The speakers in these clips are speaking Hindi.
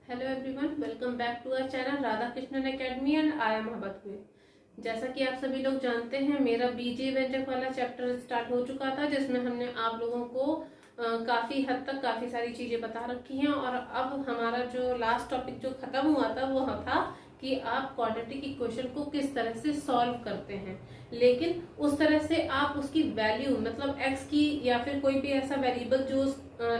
Hello everyone, welcome back to our channel Radha Krishnan academy and I am हबतवे। जैसा कि आप सभी लोग जानते हैं, मेरा बीजे व्यंजक वाला चैप्टर स्टार्ट हो चुका था, जिसमें हमने आप लोगों को काफी हद तक काफी सारी चीजें बता रखी हैं। और अब हमारा जो लास्ट टॉपिक जो खत्म हुआ था वो था कि आप क्वाड्रेटिक इक्वेशन को किस तरह से सॉल्व करते हैं, लेकिन उस तरह से आप उसकी वैल्यू मतलब x की या फिर कोई भी ऐसा वेरिएबल जो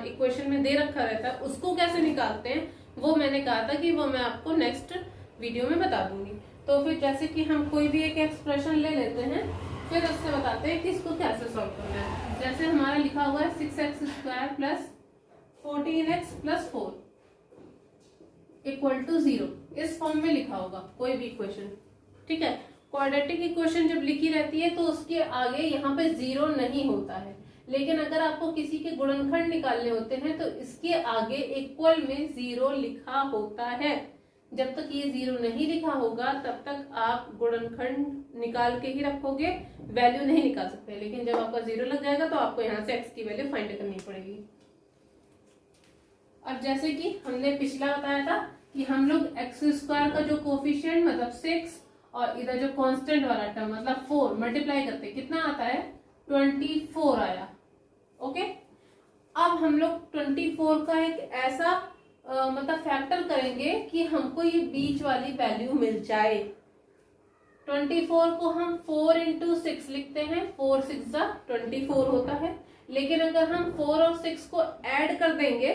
इक्वेशन में दे रखा रहता है उसको कैसे निकालते हैं, वो मैंने कहा था कि वो मैं आपको नेक्स्ट वीडियो में बता दूंगी। तो फिर जैसे कि हम कोई भी एक एक्सप्रेशन ले लेते हैं, फिर उससे बताते हैं कि इसको कैसे सॉल्व करना है। जैसे हमारा लिखा हुआ है 6x² plus 14x plus 4 equal to 0। इस फॉर्म में लिखा होगा कोई भी इक्वेशन, ठीक है। क्वाड्रेटिक इक्वेशन जब लिखी रहती है तो उसके आगे यहाँ पे 0 नहीं होता है, लेकिन अगर आपको किसी के गुणनखंड निकालने होते हैं तो इसके आगे इक्वल में 0 लिखा होता है। जब तक ये 0 नहीं लिखा होगा तब तक आप गुणनखंड निकाल के ही रखोगे, वैल्यू नहीं निकाल सकते। लेकिन जब आपका 0 लग जाएगा तो आपको यहाँ से x की वैल्यू फाइंड करनी पड़ेगी। अब जैसे कि हमने पिछला बताया था कि हम लोग x² का जो कोफिशिएंट मतलब 6 और इधर जो कांस्टेंट वाला टर्म मतलब 4 मल्टीप्लाई करते कितना आता है, 24 आया। ओके, अब हम लोग 24 का एक ऐसा मतलब फैक्टर करेंगे कि हमको ये बीच वाली वैल्यू मिल जाए। 24 को हम 4 इंटू 6 लिखते हैं, 4 6 24 होता है। लेकिन अगर हम 4 और 6 को ऐड कर देंगे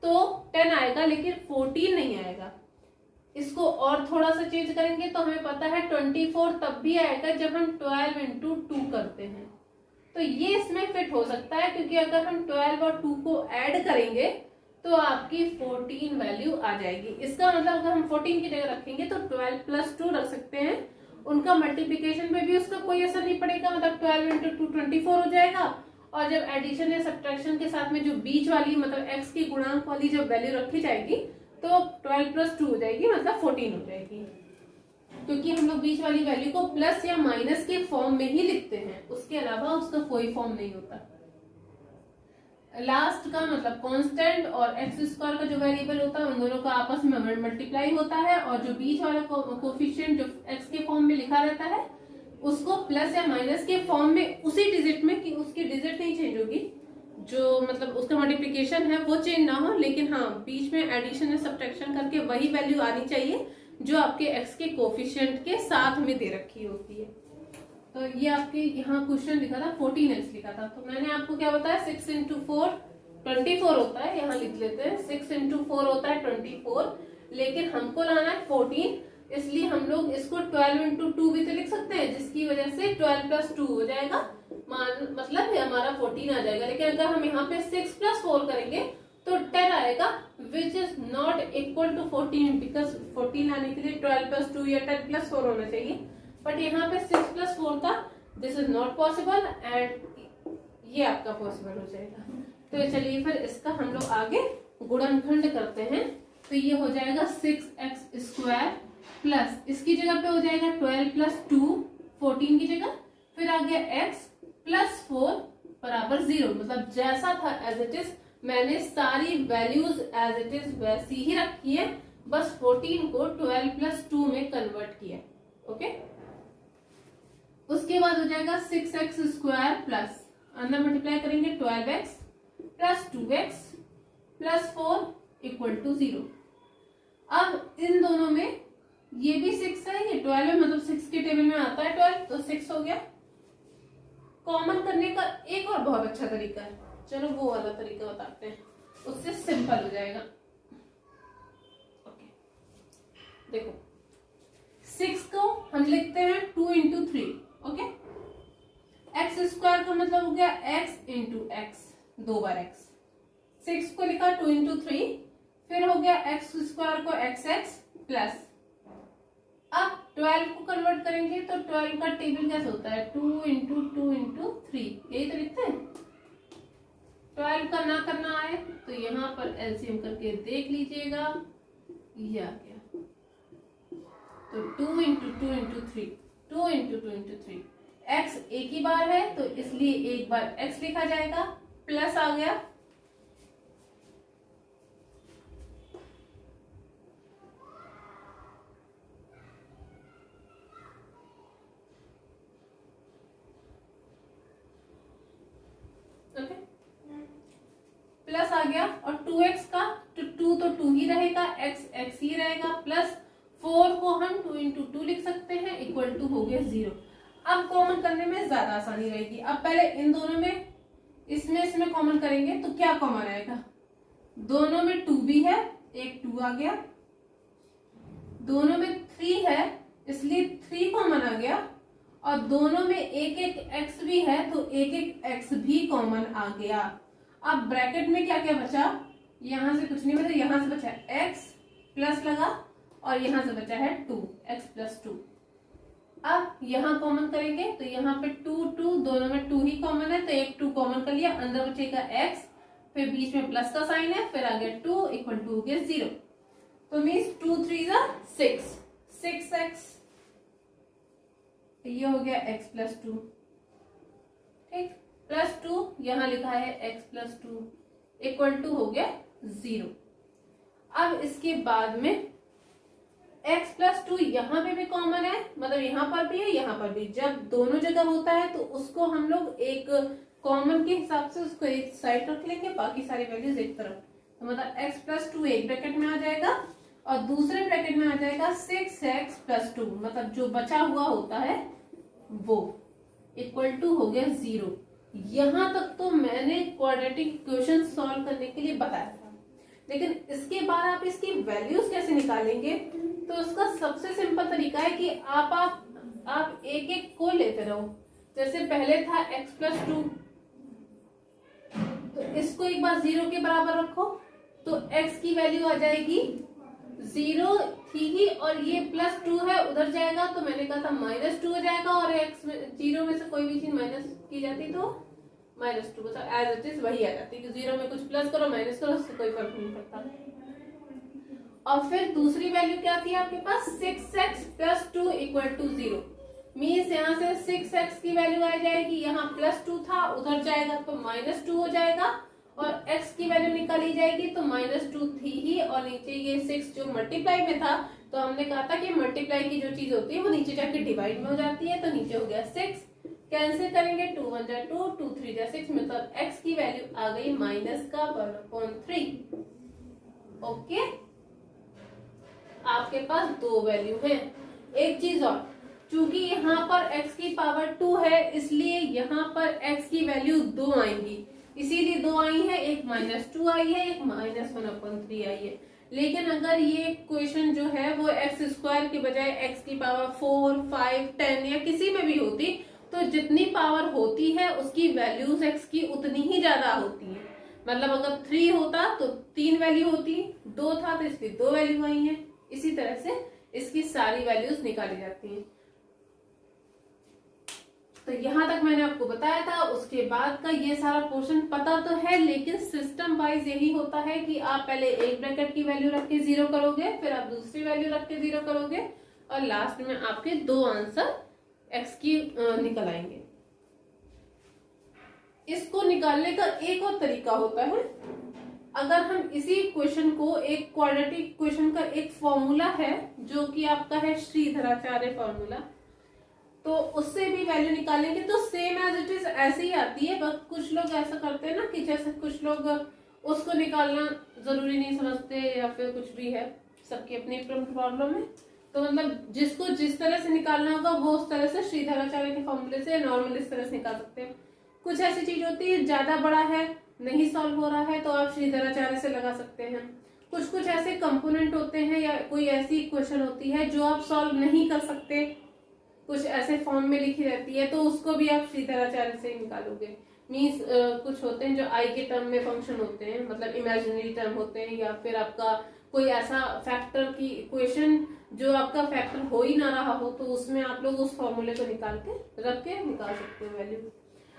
तो 10 आएगा, लेकिन 14 नहीं आएगा। इसको और थोड़ा सा चेंज करेंगे तो हमें पता है 24 तब भी आएगा जब हम 12 इंटू 2 करते हैं। तो ये इसमें फिट हो सकता है, क्योंकि अगर हम 12 और 2 को ऐड करेंगे तो आपकी 14 वैल्यू आ जाएगी। इसका मतलब अगर हम 14 की जगह रखेंगे तो 12 प्लस 2 रख सकते हैं। उनका मल्टीप्लीकेशन पे भी उसका कोई असर नहीं पड़ेगा, मतलब 12 इंटू 2 24 हो जाएगा। और जब एडिशन या सब्ट्रैक्शन के साथ में जो बीच वाली मतलब x की गुणांक वाली जब वैल्यू रखी जाएगी तो 12 प्लस 2 हो जाएगी, मतलब 14 हो जाएगी। क्योंकि हम लोग बीच वाली वैल्यू को प्लस या माइनस के फॉर्म में ही लिखते हैं, उसके अलावा उसका कोई फॉर्म नहीं होता। लास्ट का मतलब कांस्टेंट और x² का जो वेरिएबल होता है उन दोनों का आपस में मल्टीप्लाई होता है, और जो बीच वाला कोफिशिएंट जो x के फॉर्म में लिखा रहता है उसको प्लस या माइनस के फॉर्म में उसी डिजिट में, कि उसकी डिजिट नहीं चेंज होगी, जो मतलब उसका मल्टीप्लिकेशन है वो चेंज ना हो, लेकिन हाँ बीच में एडिशन या सब्ट्रैक्शन करके वही वैल्यू आनी चाहिए जो आपके x के कोफिशिएंट के साथ में दे रखी होती है। तो ये आपके यहाँ क्वेश्चन लिखा था 14x लिखा था, तो मैंने आपको क्या बताया 6 इंटू 4 24 होता है, यहाँ लिख लेते हैं 6 इंटू 4 होता है 24, लेकिन हमको लाना है 14, इसलिए हम लोग इसको 12 इंटू 2 भी तो लिख सकते हैं, जिसकी वजह से 12 प्लस 2 हो जाएगा, मतलब हमारा 14 आ जाएगा। लेकिन अगर हम यहाँ पे 6 प्लस 4 करेंगे तो 10 आएगा, which is not equal to 14, because 14 आने के लिए 12 प्लस 2 या 10 प्लस 4 होना चाहिए। बट यहाँ पे 6 प्लस 4 था, this is not possible, and ये आपका पॉसिबल हो जाएगा। तो चलिए फिर इसका हम लोग आगे गुणनखंड करते हैं। तो ये हो जाएगा 6x² प्लस इसकी जगह पे हो जाएगा 12 प्लस 2 14 की जगह, फिर आ गया x प्लस 4 बराबर 0। मतलब जैसा था एज इट इज, मैंने सारी वैल्यूज एज इट इज वैसी ही रखी है, बस 14 को 12 प्लस 2 में कन्वर्ट किया। ओके, उसके बाद हो जाएगा 6x² प्लस अंदर मल्टीप्लाई करेंगे 12x plus 2x plus 4 equal to 0। अब इन दोनों में ये भी 6 है, ये 12 है, मतलब 6 के टेबल में आता है 12, तो 6 हो गया। कॉमन करने का एक और बहुत अच्छा तरीका है, चलो वो वाला तरीका बताते हैं, उससे सिंपल हो जाएगा। ओके, देखो 6 को हम लिखते हैं 2 इंटू 3। ओके, x² का मतलब हो गया x इंटू एक्स, 2 बार x। 6 को लिखा 2 इंटू 3, फिर हो गया x² को xx प्लस, अब 12 को कन्वर्ट करेंगे तो 12 का टेबल कैसे होता है, 2 इंटू 2 इंटू 3, यही तो लिखते हैं। 12 का ना करना आए तो यहाँ पर एलसीएम करके देख लीजिएगा, ये आ गया। तो 2 into 2 into 3, 2 into 2 into 3, x एक ही बार है तो इसलिए एक बार x लिखा जाएगा, प्लस आ गया प्लस आ गया, और 2x का तो 2 ही रहेगा, x ही रहेगा, प्लस 4 को हम 2 इंटू 2 लिख सकते हैं, इक्वल टू हो गया 0। अब कॉमन करने में ज्यादा आसानी रहेगी। अब पहले इन दोनों में इसमें कॉमन करेंगे तो क्या कॉमन आएगा, दोनों में 2 भी है, एक 2 आ गया, दोनों में 3 है इसलिए 3 कॉमन आ गया, और दोनों में एक एक x भी है तो एक एक x भी कॉमन आ गया। अब ब्रैकेट में क्या क्या बचा, यहां से कुछ नहीं बचा, यहां से बचा x प्लस लगा, और यहां से बचा है 2, x प्लस 2। अब यहां कॉमन करेंगे तो यहाँ पे 2 दोनों में 2 ही कॉमन है, तो एक 2 कॉमन कर लिया, अंदर बचेगा x, फिर बीच में प्लस का साइन है, फिर आ गया 2 इक्वल टू हो गया 0। तो मीन्स 2 3 6, 6x, ये हो गया x प्लस 2, ठीक, प्लस 2 यहां लिखा है x प्लस 2 इक्वल टू हो गया 0। अब इसके बाद में x प्लस 2 यहाँ पे भी कॉमन है, मतलब यहाँ पर भी है यहाँ पर भी, जब दोनों जगह होता है तो उसको हम लोग एक कॉमन के हिसाब से उसको एक साइड रख लेंगे, बाकी सारी वैल्यूज एक तरफ। तो मतलब x प्लस 2 एक ब्रैकेट में आ जाएगा और दूसरे ब्रैकेट में आ जाएगा 6x प्लस 2, मतलब जो बचा हुआ होता है वो इक्वल टू हो गया 0। यहां तक तो मैंने क्वाड्रेटिक इक्वेशन सॉल्व करने के लिए बताया था, लेकिन इसके बाद आप इसकी वैल्यूज कैसे निकालेंगे, तो उसका सबसे सिंपल तरीका है कि आप एक एक को लेते रहो। जैसे पहले था x प्लस 2, तो इसको एक बार 0 के बराबर रखो तो x की वैल्यू आ जाएगी 0 थी ही, और ये प्लस 2 है उधर जाएगा, तो मैंने कहा था माइनस 2 हो जाएगा, और x 0 में से कोई भी चीज माइनस की जाती तो माइनस 2, मतलब एज इट इज वही आ जाती कि 0 में कुछ प्लस करो माइनस करो उससे कोई फर्क नहीं पड़ता। और फिर दूसरी वैल्यू क्या थी आपके पास, 6x plus 2 equal to 0, means यहाँ से 6x की वैल्यू आ जाएगी, यहाँ प्लस 2 था उधर जाएगा तो माइनस 2 हो जाएगा, और x की वैल्यू निकाली जाएगी तो माइनस 2 थी ही, और नीचे ये 6 जो मल्टीप्लाई में था, तो हमने कहा था कि मल्टीप्लाई की जो चीज होती है वो नीचे जाके डिवाइड में हो जाती है, तो नीचे हो गया 6, कैंसिल करेंगे 2 1 जा 2, 2 3 जा 6, मतलब x की वैल्यू आ गई माइनस का 1/3। ओके, आपके पास दो वैल्यू है। एक चीज और, चूंकि यहाँ पर x की पावर 2 है इसलिए यहाँ पर x की वैल्यू 2 आएंगी, इसीलिए 2 आई है, एक -2 आई है, एक -1/3 आई है। लेकिन अगर ये क्वेश्चन जो है वो x स्क्वायर की बजाय x की पावर 4 5 10 या किसी में भी होती, तो जितनी पावर होती है उसकी वैल्यूज x की उतनी ही ज्यादा होती है। मतलब अगर 3 होता तो 3 वैल्यू होती, 2 था तो इसकी 2 वैल्यू आई है, इसी तरह से इसकी सारी वैल्यूज निकाली जाती हैं। तो यहां तक मैंने आपको बताया था, उसके बाद का ये सारा पोर्शन पता तो है, लेकिन सिस्टम वाइज यही होता है कि आप पहले एक ब्रैकेट की वैल्यू रख के 0 करोगे, फिर आप दूसरी वैल्यू रख के 0 करोगे, और लास्ट में आपके दो आंसर x की निकल आएंगे। इसको निकालने का एक और तरीका होता है, अगर हम इसी क्वेश्चन को एक क्वाड्रेटिक क्वेश्चन का एक फॉर्मूला है जो कि आपका है श्रीधराचार्य फॉर्मूला, तो उससे भी वैल्यू निकालेंगे तो सेम एज इट इज ऐसे ही आती है, बस कुछ लोग ऐसा करते हैं ना कि जैसे कुछ लोग उसको निकालना जरूरी नहीं समझते या फिर कुछ भी है, सबकी अपनी प्रॉब्लम है। तो मतलब जिसको जिस तरह से निकालना होगा वो उस तरह से श्रीधराचार्य के फॉर्मूले से नॉर्मल इस तरह से निकाल सकते हैं। कुछ ऐसी चीज होती है ज्यादा बड़ा है नहीं सॉल्व हो रहा है तो आप श्रीधराचार्य से लगा सकते हैं। कुछ ऐसे कंपोनेंट होते हैं या कोई ऐसी क्वेश्चन होती है जो आप सॉल्व नहीं कर सकते, कुछ ऐसे फॉर्म में लिखी रहती है, तो उसको भी आप श्रीधराचार्य से निकालोगे। मीन्स कुछ होते हैं जो आई के टर्म में फंक्शन होते हैं, मतलब इमेजिनरी टर्म होते हैं, या फिर आपका कोई ऐसा फैक्टर की इक्वेशन जो आपका फैक्टर हो ही ना रहा हो, तो उसमें आप लोग उस फॉर्मूले को निकाल के रख के निकाल सकते हो वैल्यू।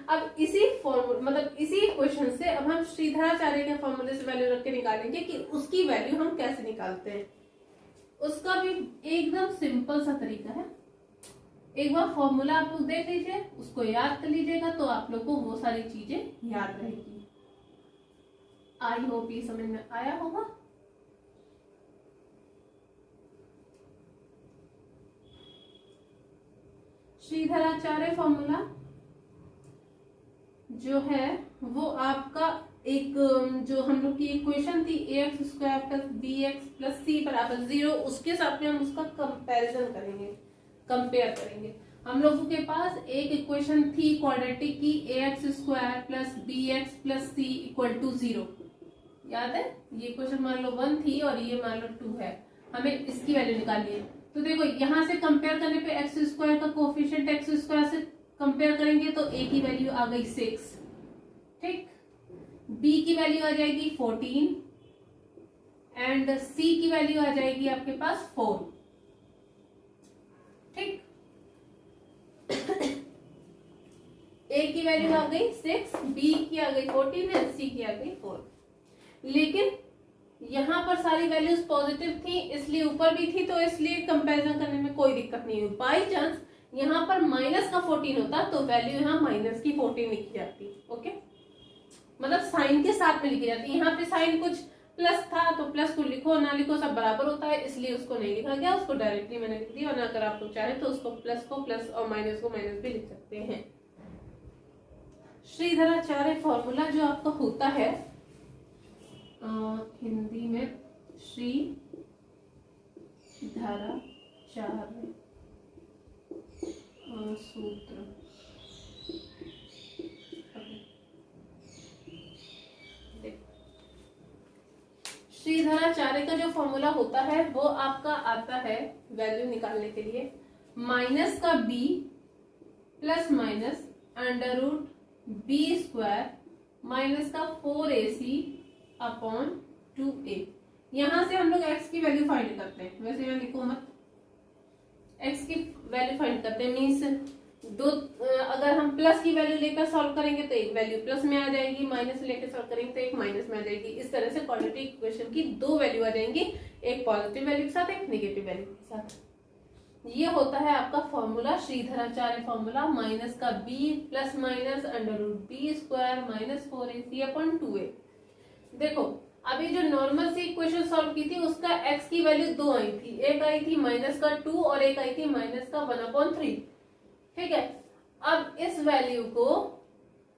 अब इसी फॉर्मूले मतलब इसी क्वेश्चन से अब हम श्रीधराचार्य के फॉर्मूले से वैल्यू रख के निकालेंगे कि उसकी वैल्यू हम कैसे निकालते हैं। उसका भी एकदम सिंपल सा तरीका है, एक बार फॉर्मूला आप लोग देख लीजिए, उसको याद कर लीजिएगा तो आप लोग को वो सारी चीजें याद रहेगी। आई होप ये समझ में आया होगा। श्रीधराचार्य फॉर्मूला जो है वो आपका एक जो हम लोग की इक्वेशन थी ax square plus bx plus c बराबर 0, उसके साथ में हम उसका कंपैरिजन करेंगे, कंपेयर करेंगे। हम लोगों के पास एक इक्वेशन थी क्वाड्रेटिक की ax square plus bx plus c equal to 0, याद है? ये इक्वेशन मान लो 1 थी और ये मान लो 2 है, हमें इसकी वैल्यू निकालनी है। तो देखो यहाँ से कंपेयर करने पे एक्स स्क्वायर का कोफिशिएंट एक्स स्क्वायर से कंपेयर करेंगे तो a की वैल्यू आ गई 6, ठीक, b की वैल्यू आ जाएगी 14 एंड c की वैल्यू आ जाएगी आपके पास 4, ठीक। a की वैल्यू आ गई 6, b की आ गई 14 एंड c की आ गई 4। लेकिन यहाँ पर सारी वैल्यूज पॉजिटिव थी इसलिए ऊपर भी थी, तो इसलिए कंपैरिजन करने में कोई दिक्कत नहीं हुई। बाई चांस यहाँ पर माइनस का 14 होता तो वैल्यू यहाँ माइनस की 14 लिखी जाती, ओके, मतलब साइन के साथ में लिखी जाती। यहाँ पे साइन कुछ प्लस था तो प्लस को लिखो ना लिखो सब बराबर होता है, इसलिए उसको नहीं लिखा गया, उसको डायरेक्टली मैंने लिख दिया। और अगर आप लोग चाहें तो उसको प्लस को प्लस और माइनस को माइनस भी लिख सकते हैं। श्रीधराचार्य फॉर्मूला जो आपका होता है हिंदी में श्री धराचार्य सूत्र, श्रीधराचार्य का जो फॉर्मूला होता है वो आपका आता है वैल्यू निकालने के लिए माइनस का b plus minus under root b square minus का 4ac अपॉन 2a। यहां से हम लोग x की वैल्यू फाइंड करते हैं, वैसे मैं लिखूं मत, x की वैल्यू फाइंड करते हैं। मीन्स अगर हम प्लस की वैल्यू लेकर सॉल्व करेंगे तो एक वैल्यू प्लस में आ जाएगी, माइनस लेकर सॉल्व करेंगे तो एक माइनस में आ जाएगी। इस तरह से क्वाड्रेटिक इक्वेशन की दो वैल्यू आ जाएंगी, एक पॉजिटिव वैल्यू के साथ एक नेगेटिव वैल्यू के साथ। ये होता है आपका फॉर्मूला, श्रीधराचार्य फॉर्मूला, माइनस का b plus minus under root B square minus 4ac upon 2a। देखो अभी जो नॉर्मल सी इक्वेशन सॉल्व की थी उसका x की वैल्यू 2 आई थी, एक आई थी माइनस का 2 और एक आई थी माइनस का 1/3, ठीक है। अब इस वैल्यू को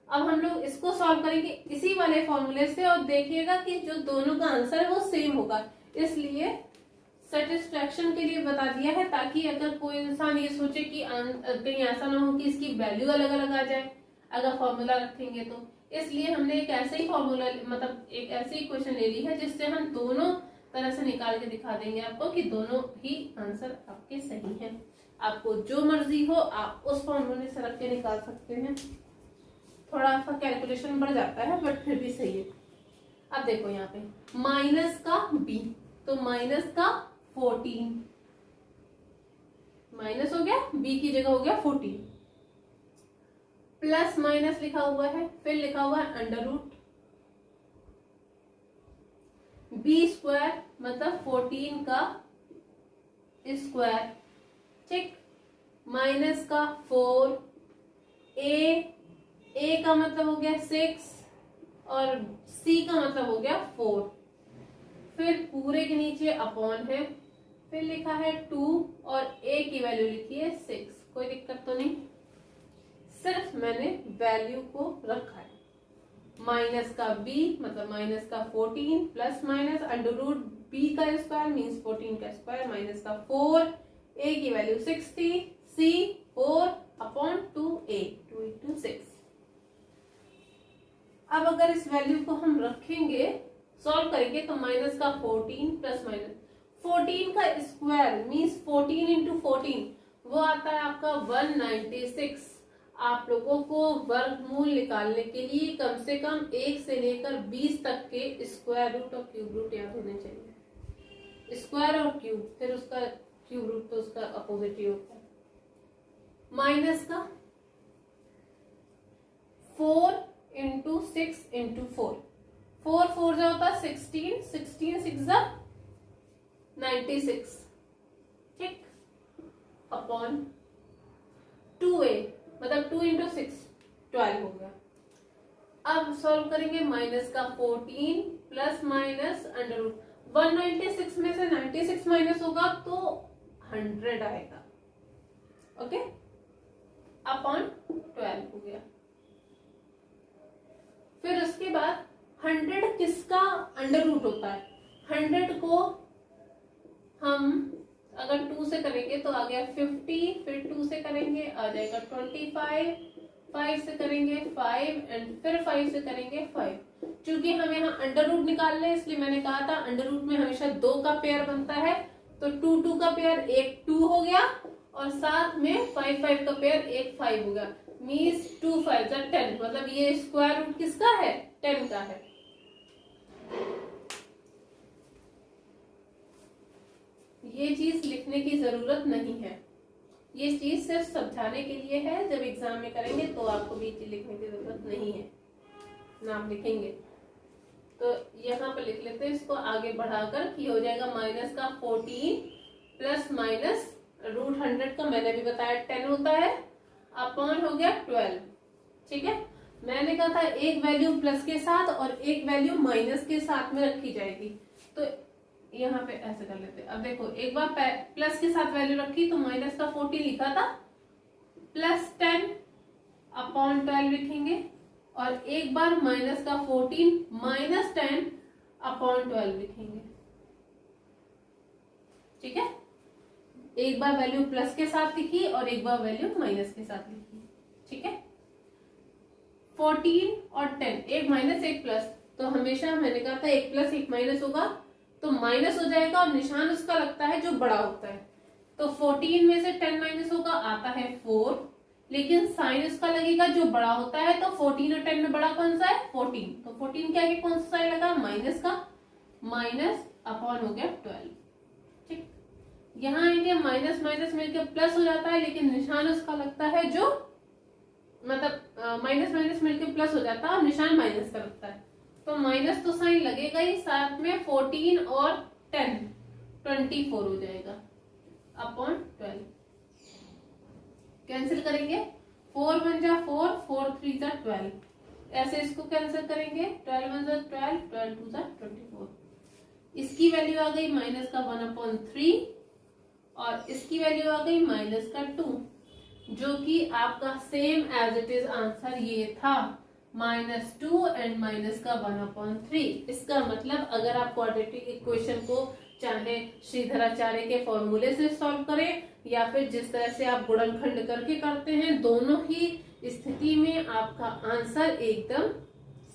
अब हम लोग इसको सॉल्व करेंगे इसी वाले फॉर्मूले से और देखिएगा कि जो दोनों का आंसर है वो सेम होगा, इसलिए सेटिस्फेक्शन के लिए बता दिया है ताकि अगर कोई इंसान ये सोचे कि कहीं ऐसा ना हो कि इसकी वैल्यू अलग अलग आ जाए अगर फॉर्मूला रखेंगे तो। इसलिए हमने एक ऐसे ही फॉर्मूला मतलब एक ऐसी इक्वेशन ले ली है जिससे हम दोनों तरह से निकाल के दिखा देंगे आपको कि दोनों ही आंसर आपके सही हैं। आपको जो मर्जी हो आप उस फॉर्मूले से रख के निकाल सकते हैं, थोड़ा सा कैलकुलेशन बढ़ जाता है बट फिर भी सही है। अब देखो यहाँ पे माइनस का b, तो माइनस का 14 माइनस हो गया, b की जगह हो गया 14, प्लस माइनस लिखा हुआ है, फिर लिखा हुआ है अंडर रूट बी स्क्वायर मतलब 14 का स्क्वायर, ठीक, माइनस का 4, ए का मतलब हो गया 6 और सी का मतलब हो गया 4, फिर पूरे के नीचे अपॉन है, फिर लिखा है 2 और ए की वैल्यू लिखी है 6। कोई दिक्कत तो नहीं, सिर्फ मैंने वैल्यू को रखा है। माइनस का b मतलब माइनस का 14 plus minus under root b का स्क्वायर मीन्स 14 का स्क्वायर माइनस का 4, a की value 60, c 4 upon 2a 2 into 6। अब अगर इस वैल्यू को हम रखेंगे सॉल्व करेंगे तो माइनस का 14 प्लस माइनस 14 का स्क्वायर मीन्स 14 इंटू 14 वो आता है आपका 196। आप लोगों को वर्गमूल निकालने के लिए कम से कम 1 से लेकर 20 तक के स्क्वायर रूट और क्यूब रूट याद होने चाहिए। स्क्वायर और क्यूब, फिर उसका क्यूब रूट तो उसका अपोजिट ही होता है। माइनस का 4 इंटू 6 इंटू 4, 4 4 जो होता है 16, 16 6 जा 96, ठीक, अपॉन 2a मतलब 2 इंटू 6 12 हो गया। अब सॉल्व करेंगे माइनस का 14 प्लस माइनस अंडर रूट 196 में से 96 माइनस होगा तो 100 आएगा, ओके, अपॉन 12 हो गया। फिर उसके बाद किसका अंडर रूट होता है। 100 को हम अगर 2 से करेंगे तो आ गया 50, फिर 2 से करेंगे आ जाएगा 25, 5 से करेंगे 5 एंड फिर 5 से करेंगे 5। क्योंकि हम यहाँ अंडर रूट निकाल ले इसलिए मैंने कहा था अंडर रूट में हमेशा 2 का पेयर बनता है, तो 2 2 का पेयर एक 2 हो गया और साथ में 5 5 का पेयर एक 5 हो गया। मीन्स 2 5 10, मतलब ये स्क्वायर रूट किसका है, 10 का है। ये चीज लिखने की जरूरत नहीं है, ये चीज सिर्फ समझाने के लिए है। जब एग्जाम में करेंगे तो आपको भी चीज लिखने की जरूरत नहीं है, नाम लिखेंगे। तो यहाँ पे लिख लेते हैं इसको आगे बढ़ाकर कि हो जाएगा माइनस का 14 प्लस माइनस रूट 100 का मैंने भी बताया 10 होता है, अपॉन हो गया 12। ठीक है, मैंने कहा था एक वैल्यू प्लस के साथ और एक वैल्यू माइनस के साथ में रखी जाएगी। तो यहाँ पे ऐसे कर लेते हैं। अब देखो एक बार प्लस के साथ वैल्यू रखी तो माइनस का 14 लिखा था, प्लस 10 अपॉन 12 लिखेंगे, और एक बार माइनस का 14 माइनस 10 अपॉन 12 लिखेंगे। ठीक है, एक बार वैल्यू प्लस के साथ लिखी और एक बार वैल्यू माइनस के साथ लिखी। ठीक है, 14 और 10, एक माइनस एक प्लस, तो हमेशा मैंने कहा था एक प्लस एक माइनस होगा तो माइनस हो जाएगा और निशान उसका लगता है जो बड़ा होता है। तो 14 में से 10 माइनस होगा आता है 4, लेकिन साइन उसका लगेगा जो बड़ा होता है। तो 14 और 10 में बड़ा कौन सा है, 14, तो 14 के आगे कौन सा साइन लगा, माइनस का, माइनस अपॉन हो गया 12। ठीक, यहाँ आएंगे माइनस माइनस मिलकर प्लस हो जाता है, लेकिन निशान उसका लगता है जो, मतलब माइनस माइनस मिलकर प्लस हो जाता है और निशान माइनस का लगता है। तो माइनस तो साइन लगेगा ही, साथ में 14 और 10 24 हो जाएगा अपॉन 12। कैंसिल करेंगे, 4 1 जा 4, 4 3 जा 12, ऐसे इसको कैंसिल करेंगे, 12 1 जा 12, 12 2 जा 24। इसकी वैल्यू आ गई माइनस का 1/3 और इसकी वैल्यू आ गई माइनस का 2, जो कि आपका same as it is answer ये था, -2 एंड माइनस का 1/3। इसका मतलब अगर आप क्वाड्रेटिक इक्वेशन को चाहे श्रीधराचार्य के फॉर्मूले से सॉल्व करें या फिर जिस तरह से आप गुणनखंड करके करते हैं, दोनों ही स्थिति में आपका आंसर एकदम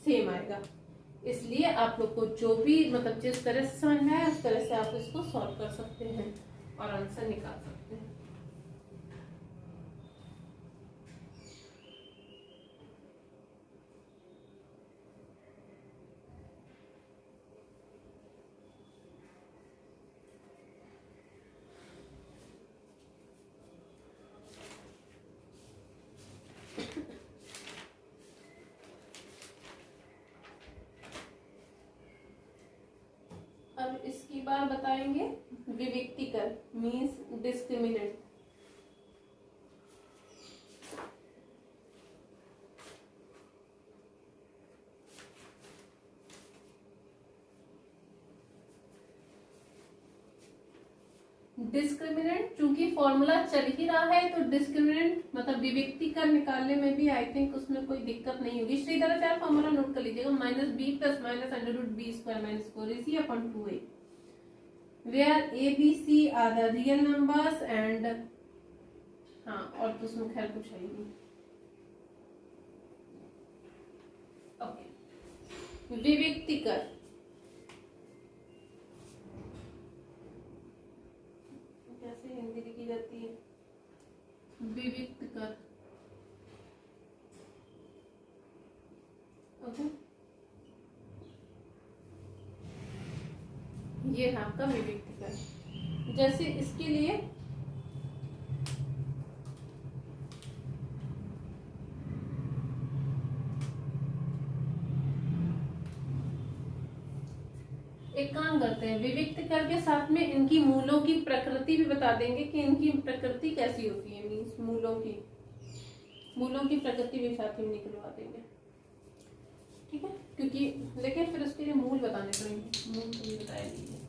सेम आएगा। इसलिए आप लोग को जो भी मतलब जिस तरह से समझ में आए उस तरह से आप इसको सॉल्व कर सकते हैं और आंसर निकाल सकते हैं। अब इसकी बात बताएंगे विविक्तिकर मीन्स डिस्क्रिमिनेंट। डिस्क्रिमिनेंट चूंकि फॉर्मूला चल ही रहा है तो डिस्क्रिमिनेंट मतलब विविक्तिकर निकालने में भी आई थिंक उसमें कोई दिक्कत नहीं होगी। श्रीधराचार्य फॉर्मूला नोट कर लीजिएगा, -b + -√b² - 4ac/2a, where a b c are the real numbers and हाँ और तो उसमें खैर कुछ है ही नहीं। ओके, विविक्तिकर कैसे हिंदी लिखी जाती है, विविक्तिकर। ओके, ये है आपका विविक्तिकर। जैसे इसके लिए एक काम करते हैं, विविक्तिकर के साथ में इनकी मूलों की प्रकृति भी बता देंगे कि इनकी प्रकृति कैसी होती है। मीन्स मूलों की प्रकृति भी साथ ही निकलवा देंगे। ठीक है, क्योंकि लेकिन फिर उसके लिए मूल बताने पड़ेंगे, मूल तो भी बताया दीजिए।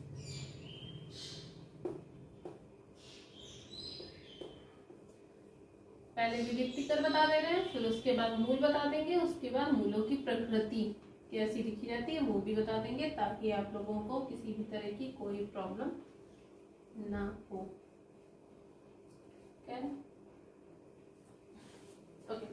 पहले विविक्तिकर बता दे रहे हैं, फिर उसके बाद मूल बता देंगे, उसके बाद मूलों की प्रकृति। कैसी लिखी जाती है वो भी बता देंगे, ताकि आप लोगों को किसी भी तरह की कोई प्रॉब्लम ना हो। क्या है? ओके।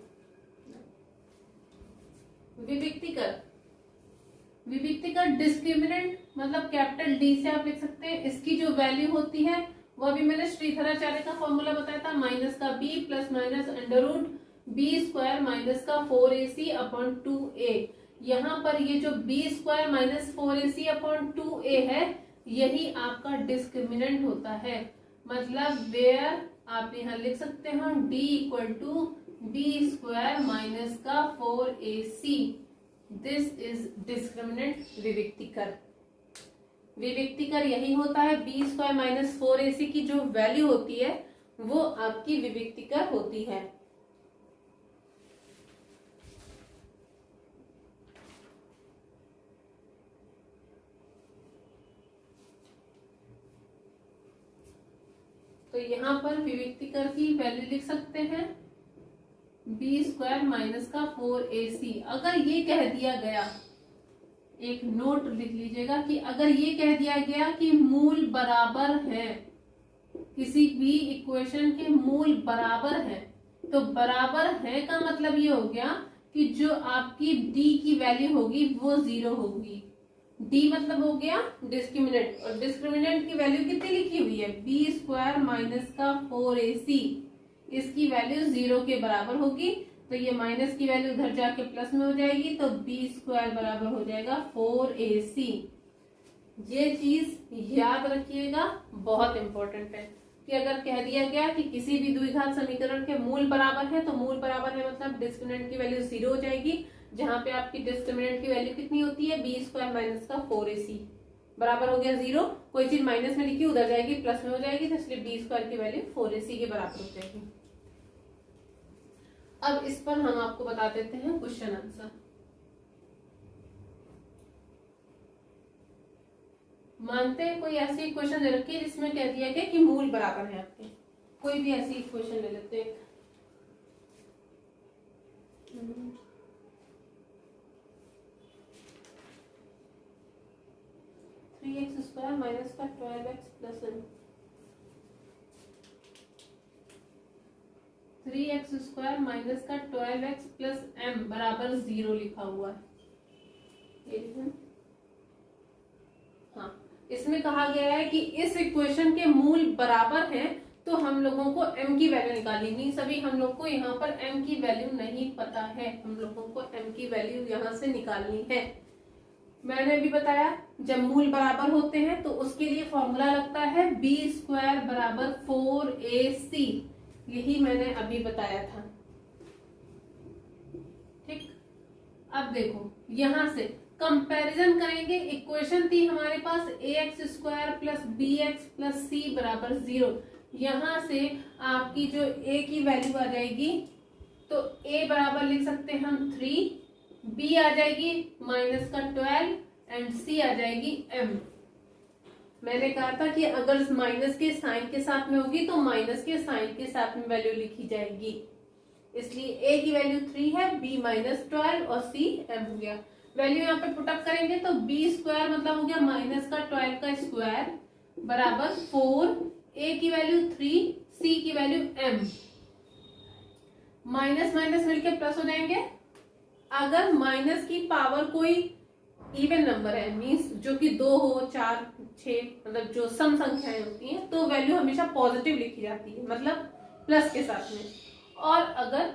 विविक्तिकर डिस्क्रिमिनेंट मतलब कैपिटल डी से आप लिख सकते हैं। इसकी जो वैल्यू होती है वो अभी मैंने श्रीधराचार्य का फॉर्मूला बताया था, माइनस का B plus minus under root B square minus का 4ac अपॉन 2a। यहाँ पर ये जो B square minus 4ac upon 2a है, यही आपका डिस्क्रिमिनेंट होता है। मतलब वेयर आप यहाँ लिख सकते हैं d equal to B square minus का 4ac। दिस इज डिस्क्रिमिनेंट विविक्तिकर। विविक्तिकर यही होता है, बी स्क्वायर माइनस 4ac की जो वैल्यू होती है वो आपकी विविक्तिकर होती है। तो यहाँ पर विविक्तिकर की वैल्यू लिख सकते हैं बी स्क्वायर माइनस का 4ac। अगर ये कह दिया गया, एक नोट लिख लीजिएगा कि अगर ये कह दिया गया कि मूल बराबर है, किसी भी इक्वेशन के मूल बराबर है, तो बराबर है का मतलब ये हो गया कि जो आपकी d की वैल्यू होगी वो 0 होगी। d मतलब हो गया डिस्क्रिमिनेंट, और डिस्क्रिमिनेंट की वैल्यू कितनी लिखी हुई है, बी स्क्वायर माइनस का 4ac। इसकी वैल्यू 0 के बराबर होगी, तो ये माइनस की वैल्यू उधर जाके प्लस में हो जाएगी, तो बी स्क्वायर बराबर हो जाएगा 4ac। ये चीज याद रखिएगा, बहुत इंपॉर्टेंट है कि अगर कह दिया गया कि किसी भी द्विघात समीकरण के मूल बराबर है, तो मूल बराबर है मतलब डिस्क्रिमिनेंट की वैल्यू 0 हो जाएगी, जहां पे आपकी डिस्क्रिमिनेंट की वैल्यू कितनी होती है, बी स्क्वायर माइनस का 4ac बराबर हो गया 0। कोई चीज माइनस में लिखी उधर जाएगी प्लस में हो जाएगी, तो इसलिए बी स्क्वायर की वैल्यू 4ac के बराबर हो जाएगी। अब इस पर हम आपको बता देते हैं क्वेश्चन आंसर। मानते हैं कोई ऐसी इक्वेशन दे रखी है जिसमें कह दिया गया कि मूल बराबर है आपके, कोई भी ऐसी इक्वेशन ले लेते हैं। 3x स्क्वायर माइनस का 12x plus m, 3x square minus का 12x प्लस m बराबर 0 लिखा हुआ है। हाँ, इसमें कहा गया है कि इस इक्वेशन के मूल बराबर हैं, तो हम लोगों को m की वैल्यू निकालनी। नहीं सभी हम लोग को यहाँ पर m की वैल्यू नहीं पता है, हम लोगों को m की वैल्यू यहाँ से निकालनी है। मैंने भी बताया जब मूल बराबर होते हैं तो उसके लिए फॉर्मूला लगता है बी स्क्वायर बराबर 4ac, यही मैंने अभी बताया था। ठीक, अब देखो यहां से कंपैरिजन करेंगे। इक्वेशन थी हमारे पास ax square plus B X plus C बराबर 0। यहां से आपकी जो a की वैल्यू आ जाएगी, तो a बराबर लिख सकते हैं हम 3, b आ जाएगी माइनस का 12 एंड c आ जाएगी m। मैंने कहा था कि अगर माइनस के साइन के साथ में होगी तो माइनस के साइन के साथ में वैल्यू लिखी जाएगी, इसलिए a की वैल्यू 3 है, b माइनस 12 और c m हो गया। वैल्यू यहाँ पे पुटअप करेंगे तो b स्क्वायर मतलब हो गया माइनस का 12 का स्क्वायर बराबर 4, a की वैल्यू 3, c की वैल्यू m। माइनस माइनस मिलके प्लस हो जाएंगे। अगर माइनस की पावर कोई इवन नंबर है, मीन्स जो कि 2 हो, 4, 6, मतलब जो सम संख्याएं होती हैं, तो वैल्यू हमेशा पॉजिटिव लिखी जाती है, मतलब प्लस के साथ में। और अगर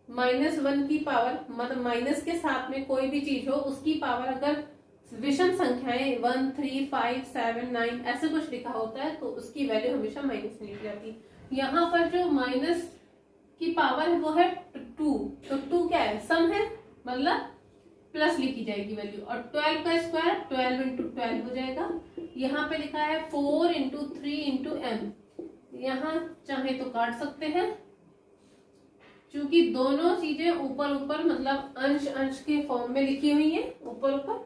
-1 की पावर मतलब माइनस के साथ में कोई भी चीज हो, उसकी पावर अगर विषम संख्याएं 1, 3, 5, 7, 9 ऐसे कुछ लिखा होता है, तो उसकी वैल्यू हमेशा माइनस में लिखी जाती है। यहाँ पर जो माइनस की पावर है वो है 2, तो 2 क्या है, सम है, मतलब प्लस लिखी जाएगी वैल्यू। और 12 का स्क्वायर 12 इंटू 12 हो जाएगा। यहाँ पे लिखा है 4 इंटू 3 इंटू m, यहाँ चाहे तो काट सकते हैं, क्योंकि दोनों चीजें ऊपर ऊपर मतलब अंश अंश के फॉर्म में लिखी हुई हैं, ऊपर ऊपर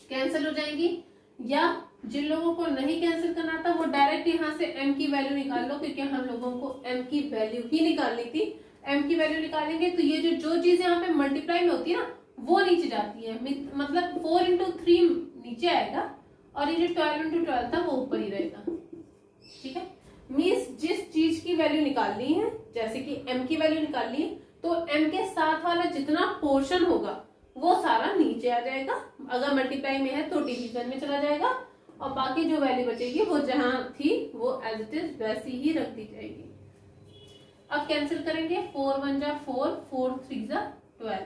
कैंसिल हो जाएंगी। या जिन लोगों को नहीं कैंसिल करना था वो डायरेक्ट यहाँ से m की वैल्यू निकाल लो, क्योंकि हम लोगों को m की वैल्यू ही निकालनी थी। m की वैल्यू निकालेंगे तो ये जो चीज यहाँ पे मल्टीप्लाई में होती है ना, वो नीचे जाती है, मतलब 4×3 नीचे आएगा और ये जो 12×12 था वो ऊपर ही रहेगा। ठीक है, मीन्स जिस चीज की वैल्यू निकालनी है, जैसे कि m की वैल्यू निकालनी है, तो m के साथ वाला जितना पोर्शन होगा वो सारा नीचे आ जाएगा। अगर मल्टीप्लाई में है तो डिवीजन में चला जाएगा और बाकी जो वैल्यू बचेगी वो जहां थी वो एज इट इज वैसी ही रख दी जाएगी। अब कैंसिल करेंगे, 4 1 जा 4, 4 3 जा 12,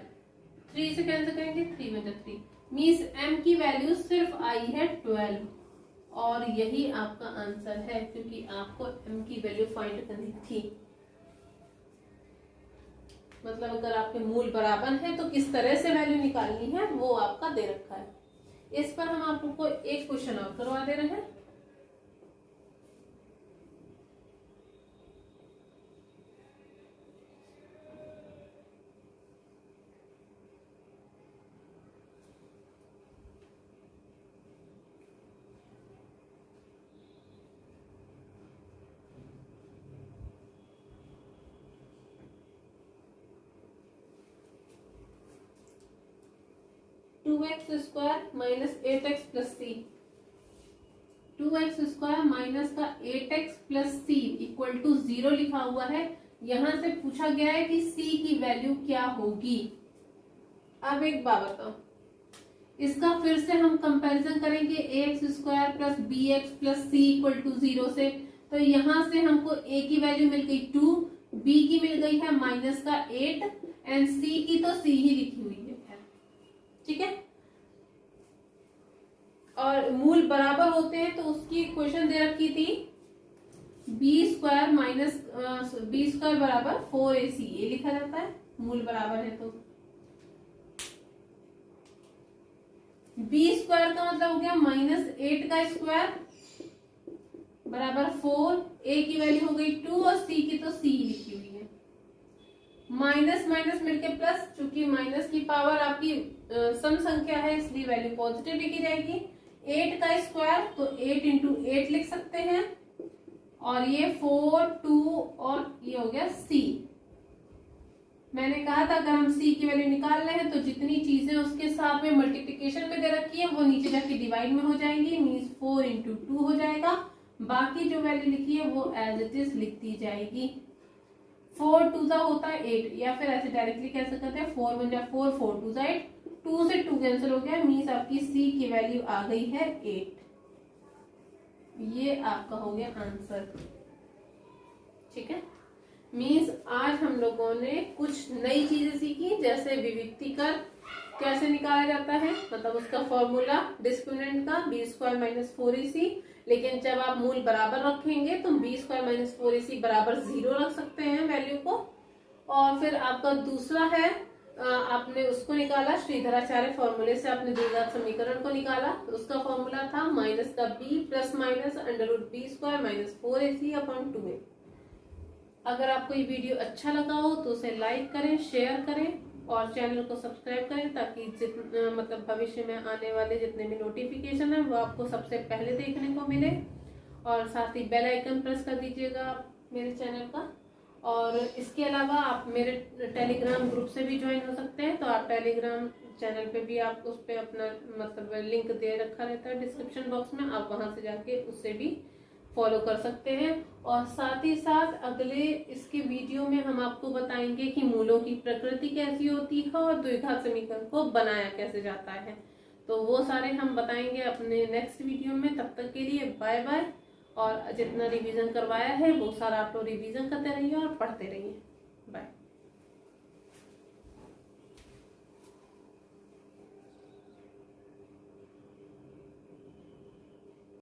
3 से कैंसिल करेंगे, 3 1 जा 3, मीन्स m की वैल्यू सिर्फ आई है 12 और यही आपका आंसर है, क्योंकि आपको m की वैल्यू फाइंड करनी थी। मतलब अगर आपके मूल बराबर है तो किस तरह से वैल्यू निकालनी है वो आपका दे रखा है। इस पर हम आपको एक क्वेश्चन और करवा दे रहे हैं। 2x² माइनस 8x प्लस सी, 2x² माइनस का 8x plus C equal to 0 लिखा हुआ है। यहां से पूछा गया है कि c की वैल्यू क्या होगी। अब एक बात बताओ, इसका फिर से हम कंपैरिजन करेंगे ax² plus bx plus C equal to 0 से। तो यहां से हमको a की वैल्यू मिल गई 2, b की मिल गई है माइनस का 8 एंड c की तो c ही लिखी हुई है। ठीक है, और मूल बराबर होते हैं तो उसकी इक्वेशन दे रखी थी b² माइनस b² बराबर 4ac, ये लिखा जाता है मूल बराबर है तो। b² का मतलब हो गया माइनस 8 का स्क्वायर बराबर 4, a की वैल्यू हो गई 2 और c की तो c लिखी हुई है। माइनस माइनस मिलके प्लस, चूंकि माइनस की पावर आपकी सम संख्या है इसलिए वैल्यू पॉजिटिव लिखी जाएगी। 8 का स्क्वायर तो 8 × 8 लिख सकते हैं और ये 4 2 और ये हो गया c। मैंने कहा था अगर हम c की वैल्यू निकाल रहे हैं तो जितनी चीजें उसके साथ में मल्टीप्लिकेशन में दे रखी है वो नीचे जाके डिवाइड में हो जाएंगी, मीन्स 4 × 2 हो जाएगा। बाकी जो वैल्यू लिखी है वो एज इट इज लिख दी जाएगी। 4 2 जा होता है 8, या फिर ऐसे डायरेक्टली कैसे करते हैं 4 1 जा 4, 4 2 जा 8, 2 से 2 कैंसिल हो गया, मीन्स आपकी c की वैल्यू आ गई है 8। ये आपका हो गया आंसर। ठीक है, मीन्स आज हम लोगों ने कुछ नई चीजें सीखी, जैसे विविक्तीकर कैसे निकाला जाता है, मतलब उसका फॉर्मूला डिस्क्रिमिनेंट का b² माइनस 4ac। लेकिन जब आप मूल बराबर रखेंगे तो b² माइनस 4ac बराबर 0 रख सकते हैं वैल्यू को। और फिर आपका दूसरा है आपने उसको निकाला श्रीधराचार्य फॉर्मूले से, आपने द्विघात समीकरण को निकाला, उसका फॉर्मूला था माइनस का b plus minus √b² minus 4ac upon 2a। अगर आपको ये वीडियो अच्छा लगा हो तो उसे लाइक करें, शेयर करें और चैनल को सब्सक्राइब करें, ताकि मतलब भविष्य में आने वाले जितने भी नोटिफिकेशन है वो आपको सबसे पहले देखने को मिले। और साथ ही बेल आइकन प्रेस कर दीजिएगा आप मेरे चैनल का। और इसके अलावा आप मेरे टेलीग्राम ग्रुप से भी ज्वाइन हो सकते हैं, तो आप टेलीग्राम चैनल पे भी आप उस पर अपना मतलब लिंक दे रखा रहता है डिस्क्रिप्शन बॉक्स में, आप वहां से जाके उससे भी फॉलो कर सकते हैं। और साथ ही साथ अगले इसके वीडियो में हम आपको बताएंगे कि मूलों की प्रकृति कैसी होती है और द्विघात समीकरण को बनाया कैसे जाता है, तो वो सारे हम बताएंगे अपने नेक्स्ट वीडियो में। तब तक के लिए बाय बाय। और जितना रिवीजन करवाया है वो सारा आप लोग रिवीजन करते रहिए और पढ़ते रहिए।